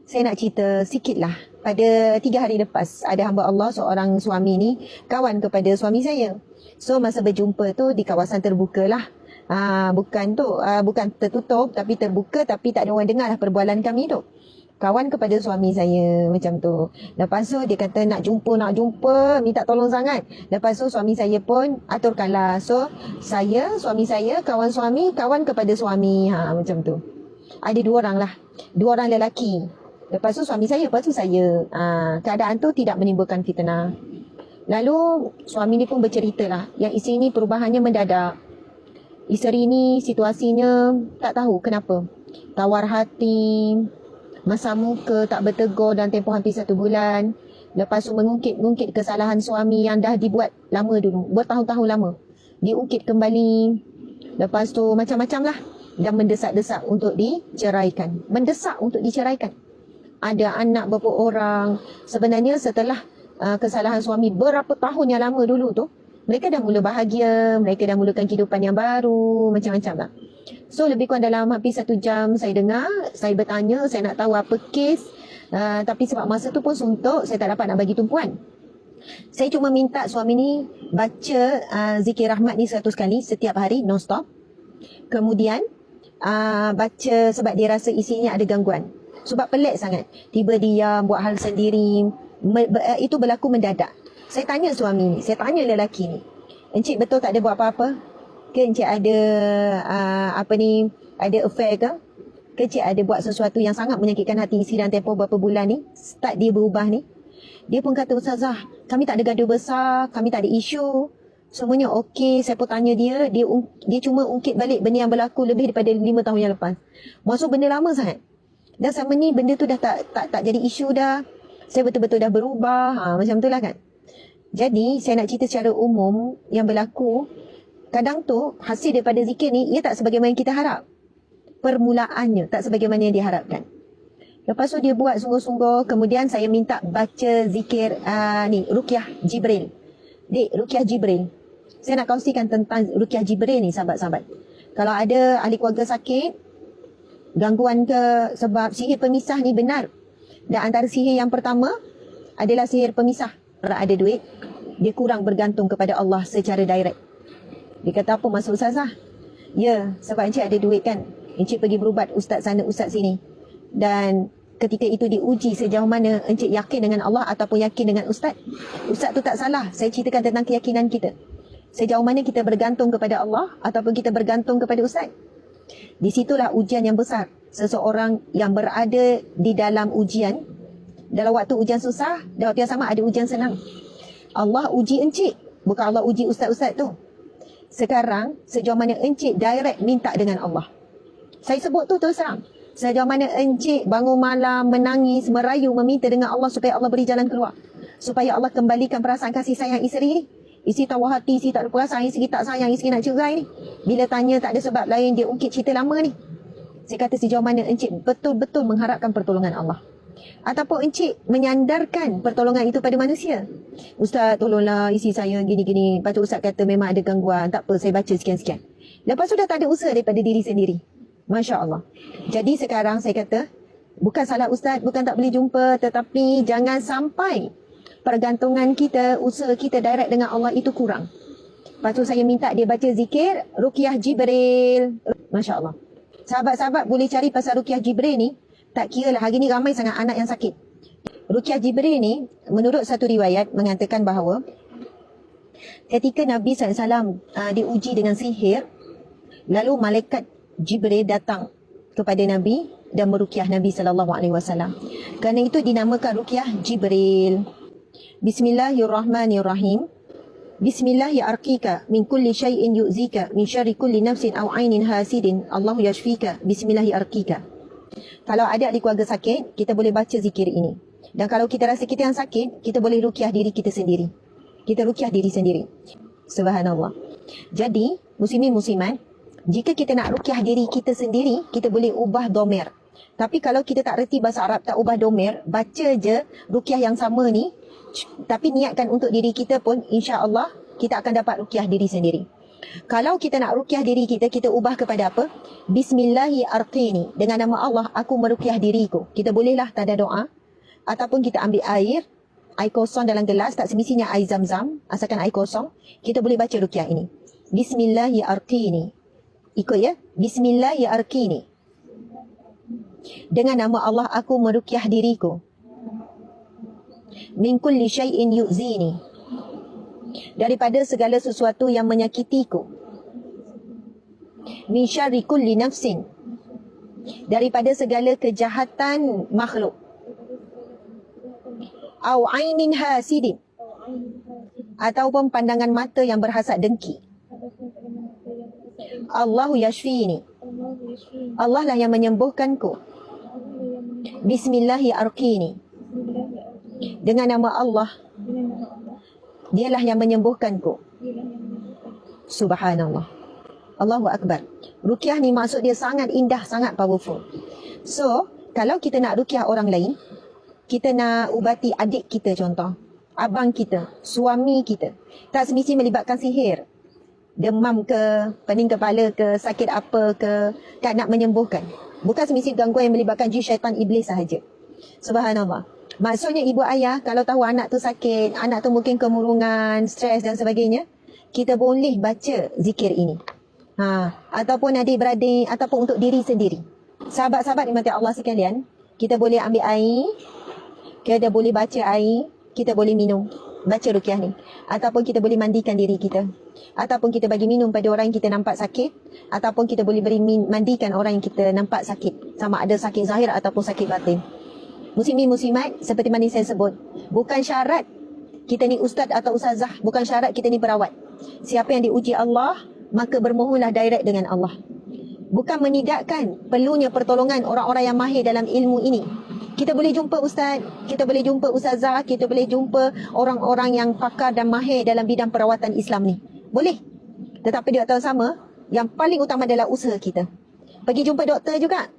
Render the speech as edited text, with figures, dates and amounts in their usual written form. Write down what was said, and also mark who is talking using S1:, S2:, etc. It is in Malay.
S1: Saya nak cerita sikit lah. Pada 3 hari lepas, ada hamba Allah, seorang suami ni, kawan kepada suami saya. So, masa berjumpa tu di kawasan terbuka lah. Bukan tertutup, tapi terbuka, tapi tak ada orang dengar lah perbualan kami tu. Kawan kepada suami saya macam tu. Lepas tu dia kata nak jumpa, minta tolong sangat. Lepas tu suami saya pun aturkanlah. So, suami saya, kawan suami, kawan kepada suami. Macam tu. Ada 2 orang lah. 2 orang lelaki. Lepas tu suami saya, lepas tu saya. Keadaan tu tidak menimbulkan fitnah. Lalu suami ni pun bercerita lah. Yang isteri ni perubahannya mendadak. Isteri ni situasinya tak tahu kenapa. Tawar hati, masam muka, tak bertegur dan tempoh hampir 1 bulan. Lepas tu mengungkit kesalahan suami yang dah dibuat lama dulu. Bertahun-tahun lama. Diungkit kembali. Lepas tu macam-macam lah. Dan mendesak-desak untuk diceraikan. Ada anak berapa orang. Sebenarnya setelah kesalahan suami berapa tahun yang lama dulu tu, mereka dah mula bahagia, mereka dah mulakan kehidupan yang baru, macam-macam lah. So lebih kurang dalam hampir 1 jam saya dengar, saya bertanya, saya nak tahu apa kes. Tapi sebab masa tu pun suntuk, saya tak dapat nak bagi tumpuan. Saya cuma minta suami ni baca zikir rahmat ni 100 kali setiap hari, non-stop. Kemudian baca sebab dia rasa isinya ada gangguan. Sebab pelik sangat. Tiba diam, buat hal sendiri. Itu berlaku mendadak. Saya tanya suami ni, saya tanya lelaki ni. Encik betul tak ada buat apa-apa? Ke encik ada ada affair ke? Ke encik ada buat sesuatu yang sangat menyakitkan hati isteri dan tempoh berapa bulan ni? Start dia berubah ni. Dia pun kata, Ustazah, kami tak ada gaduh besar, kami tak ada isu. Semuanya okey. Saya pun tanya dia cuma ungkit balik benda yang berlaku lebih daripada 5 tahun yang lepas. Maksud benda lama sangat. Dan sama ni benda tu dah tak jadi isu dah. Saya betul-betul dah berubah. Macam tu lah kan. Jadi saya nak cerita secara umum yang berlaku. Kadang tu hasil daripada zikir ni, ia tak sebagaimana yang kita harap. Permulaannya tak sebagaimana yang diharapkan. Lepas tu dia buat sungguh-sungguh. Kemudian saya minta baca zikir Ruqyah Jibril. Ruqyah Jibril. Saya nak kongsikan tentang Ruqyah Jibril ni, sahabat-sahabat. Kalau ada ahli keluarga sakit, gangguan ke sebab sihir pemisah ni benar. Dan antara sihir yang pertama adalah sihir pemisah. Orang ada duit, dia kurang bergantung kepada Allah secara direct. Dia kata, apa maksud Ustazah? Ya, sebab encik ada duit kan. Encik pergi berubat ustaz sana, ustaz sini. Dan ketika itu diuji sejauh mana encik yakin dengan Allah ataupun yakin dengan ustaz. Ustaz tu tak salah. Saya ceritakan tentang keyakinan kita. Sejauh mana kita bergantung kepada Allah ataupun kita bergantung kepada ustaz. Di situlah ujian yang besar. Seseorang yang berada di dalam ujian, dalam waktu ujian susah, dan waktu yang sama ada ujian senang. Allah uji encik, bukan Allah uji ustaz-ustaz tu. Sekarang, sejauh mana encik direct minta dengan Allah. Saya sebut tu terus terang. Sejauh mana encik bangun malam, menangis, merayu, meminta dengan Allah supaya Allah beri jalan keluar. Supaya Allah kembalikan perasaan kasih sayang isteri ni. Isteri tawar hati, isteri tak ada perasaan, isteri tak sayang, isteri nak cerai ni. Bila tanya tak ada sebab lain, dia ungkit cerita lama ni. Saya kata sejauh mana encik betul-betul mengharapkan pertolongan Allah. Ataupun encik menyandarkan pertolongan itu pada manusia. Ustaz tolonglah isteri saya gini-gini. Lepas tu ustaz kata memang ada gangguan. Tak apa, saya baca sekian-sekian. Lepas tu dah tak ada usaha daripada diri sendiri. Masya Allah. Jadi sekarang saya kata, bukan salah ustaz, bukan tak boleh jumpa. Tetapi jangan sampai pergantungan kita, usaha kita direct dengan Allah itu kurang. Lepas tu saya minta dia baca zikir Ruqyah Jibril. Masya Allah. Sahabat-sahabat boleh cari pasal Ruqyah Jibril ni. Tak kira lah, hari ni ramai sangat anak yang sakit. Ruqyah Jibril ni, menurut satu riwayat, mengatakan bahawa ketika Nabi SAW diuji dengan sihir, lalu malaikat Jibril datang kepada Nabi dan meruqyah Nabi SAW. Kerana itu dinamakan Ruqyah Jibril. Bismillahirrahmanirrahim. Bismillah ya arkika min kulli syai'in yu'zika min syarri kulli nafsin aw ainin hasidin Allahu yashfika. Bismillah ya arkika. Kalau ada ahli keluarga sakit, kita boleh baca zikir ini. Dan kalau kita rasa kita yang sakit, kita boleh ruqyah diri kita sendiri. Kita ruqyah diri sendiri. Subhanallah. Jadi, muslimin muslimat, jika kita nak ruqyah diri kita sendiri, kita boleh ubah domer. Tapi kalau kita tak reti bahasa Arab, tak ubah domer, baca je ruqyah yang sama ni, tapi niatkan untuk diri kita pun, insya-Allah kita akan dapat ruqyah diri sendiri. Kalau kita nak ruqyah diri kita, kita ubah kepada apa? Bismillahi arqini. Dengan nama Allah, aku meruqyah diriku. Kita bolehlah tanda doa. Ataupun kita ambil air kosong dalam gelas, tak semestinya air zam-zam, asalkan air kosong. Kita boleh baca ruqyah ini. Bismillahi arqini. Ikut ya. Bismillahi arqini. Dengan nama Allah, aku meruqyah diriku. Min kulli syai'in yu'zini. Daripada segala sesuatu yang menyakitiku. Min syarri kulli nafsin. Daripada segala kejahatan makhluk. Au ainin hasidin. Ataupun pandangan mata yang berhasad dengki. Allahu yashfini. Allah lah yang menyembuhkanku. Bismillahi arqini. Dengan nama Allah, dialah yang menyembuhkanku. Subhanallah. Allahu Akbar. Ruqyah ni maksud dia sangat indah, sangat powerful. So, kalau kita nak ruqyah orang lain, kita nak ubati adik kita contoh, abang kita, suami kita, tak semestinya melibatkan sihir. Demam ke, pening kepala ke, sakit apa ke, tak nak menyembuhkan. Bukan semestinya gangguan yang melibatkan jin, syaitan, iblis sahaja. Subhanallah. Maksudnya ibu ayah kalau tahu anak tu sakit, anak tu mungkin kemurungan, stres dan sebagainya, kita boleh baca zikir ini. Ataupun adik-beradik, ataupun untuk diri sendiri. Sahabat-sahabat dimati Allah sekalian, kita boleh ambil air, kita boleh baca air, kita boleh minum, baca ruqyah ni. Ataupun kita boleh mandikan diri kita. Ataupun kita bagi minum pada orang yang kita nampak sakit. Ataupun kita boleh beri mandikan orang yang kita nampak sakit. Sama ada sakit zahir ataupun sakit batin. Muslimin muslimat, seperti mana saya sebut, bukan syarat kita ni ustaz atau ustazah, bukan syarat kita ni perawat. Siapa yang diuji Allah, maka bermohonlah direct dengan Allah. Bukan menidakkan perlunya pertolongan orang-orang yang mahir dalam ilmu ini. Kita boleh jumpa ustaz, kita boleh jumpa ustazah, kita boleh jumpa orang-orang yang pakar dan mahir dalam bidang perawatan Islam ni. Boleh. Tetapi di waktu yang sama, yang paling utama adalah usaha kita. Pergi jumpa doktor juga,